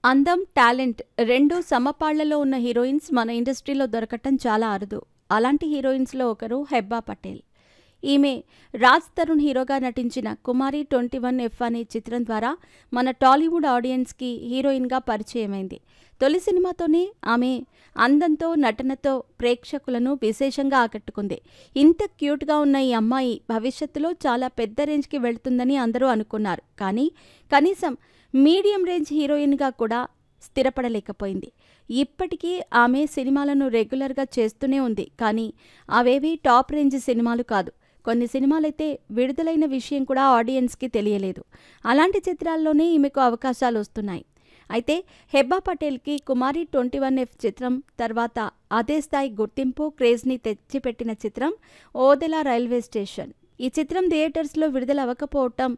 అందం, టాలెంట్ రెండూ సమపాళ్లలో ఉన్న హీరోయిన్స్ మన ఇండస్ట్రీలో దొరకటం చాలా అరుదు. అలాంటి హీరోయిన్స్‌లో ఒకరు హెబ్బా పటేల్. ఈమె రాజ్ తరుణ్ హీరోగా నటించిన 'కుమారి 21F' అనే చిత్రం ద్వారా మన టాలీవుడ్ ఆడియన్స్‌కి హీరోయిన్‌గా పరిచయమైంది. తొలి సినిమాతోనే ఆమె అందంతో, నటనతో ప్రేక్షకులను విశేషంగా ఆకట్టుకుంది. ఇంత క్యూట్‌గా ఉన్న ఈ అమ్మాయి భవిష్యత్తులో చాలా పెద్ద రేంజ్‌కి వెళ్తుందని అందరూ అనుకున్నారు. కానీ కనీసం మీడియం రేంజ్ హీరోయిన్‌గా కూడా స్థిరపడలేకపోయింది. ఇప్పటికీ ఆమె సినిమాలను రెగ్యులర్‌గా చేస్తూనే ఉంది. కానీ అవేవీ టాప్ రేంజ్ సినిమాలు కాదు. కొన్ని సినిమాలైతే విడుదలైన విషయం కూడా ఆడియన్స్‌కి తెలియలేదు. అలాంటి చిత్రాల్లోనే ఈమెకు అవకాశాలొస్తున్నాయి. అయితే హెబ్బా పటేల్‌కి 'కుమారి 21F' చిత్రం తర్వాత అదే స్థాయి గుర్తింపు, క్రేజ్‌ని తెచ్చిపెట్టిన చిత్రం 'ఓదెలా రైల్వే స్టేషన్'. ఈ చిత్రం థియేటర్స్‌లో విడుదల అవ్వకపోవటం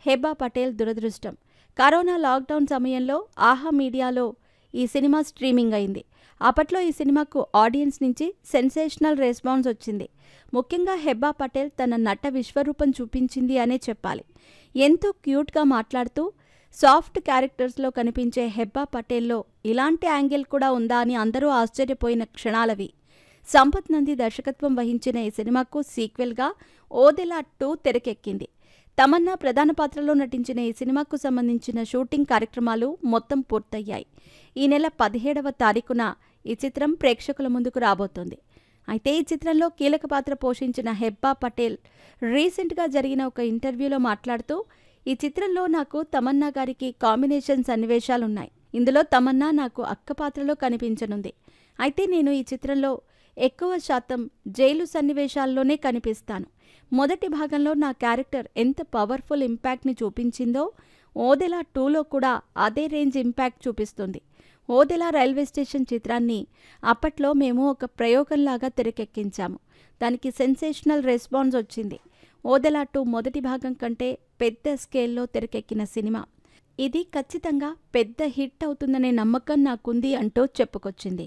హెబ్బా పటేల్ దురదృష్టం. కరోనా లాక్డౌన్ సమయంలో ఆహా మీడియాలో ఈ సినిమా స్ట్రీమింగ్ అయింది. అప్పట్లో ఈ సినిమాకు ఆడియన్స్ నుంచి సెన్సేషనల్ రెస్పాన్స్ వచ్చింది. ముఖ్యంగా హెబ్బా పటేల్ తన నట విశ్వరూపం చూపించింది అనే చెప్పాలి. ఎంతో క్యూట్‌గా మాట్లాడుతూ సాఫ్ట్ క్యారెక్టర్స్‌లో కనిపించే హెబ్బా పటేల్‌లో ఇలాంటి యాంగిల్ కూడా ఉందా అని అందరూ ఆశ్చర్యపోయిన క్షణాలవి. సంపత్ నంది దర్శకత్వం వహించిన ఈ సినిమాకు సీక్వెల్‌గా 'ఓదెలా 2' తెరకెక్కింది. తమన్నా ప్రధాన పాత్రలో నటించిన ఈ సినిమాకు సంబంధించిన షూటింగ్ కార్యక్రమాలు మొత్తం పూర్తయ్యాయి. ఈ నెల 17వ తారీఖున ఈ చిత్రం ప్రేక్షకుల ముందుకు రాబోతోంది. అయితే ఈ చిత్రంలో కీలక పాత్ర పోషించిన హెబ్బా పటేల్ రీసెంట్‌గా జరిగిన ఒక ఇంటర్వ్యూలో మాట్లాడుతూ, ఈ చిత్రంలో నాకు తమన్నా గారికి కాంబినేషన్ సన్నివేశాలున్నాయి. ఇందులో తమన్నా నాకు అక్క పాత్రలో కనిపించనుంది. అయితే నేను ఈ చిత్రంలో ఎక్కువ శాతం జైలు సన్నివేశాల్లోనే కనిపిస్తాను. మొదటి భాగంలో నా క్యారెక్టర్ ఎంత పవర్ఫుల్ ఇంపాక్ట్‌ని చూపించిందో 'ఓదెలా 2'లో కూడా అదే రేంజ్ ఇంపాక్ట్ చూపిస్తుంది. 'ఓదెలా రైల్వే స్టేషన్' చిత్రాన్ని అప్పట్లో మేము ఒక ప్రయోగంలాగా తెరకెక్కించాము. దానికి సెన్సేషనల్ రెస్పాన్స్ వచ్చింది. 'ఓదెలా 2' మొదటి భాగం కంటే పెద్ద స్కేల్లో తెరకెక్కిన సినిమా. ఇది ఖచ్చితంగా పెద్ద హిట్ అవుతుందనే నమ్మకం నాకుంది అంటూ చెప్పుకొచ్చింది.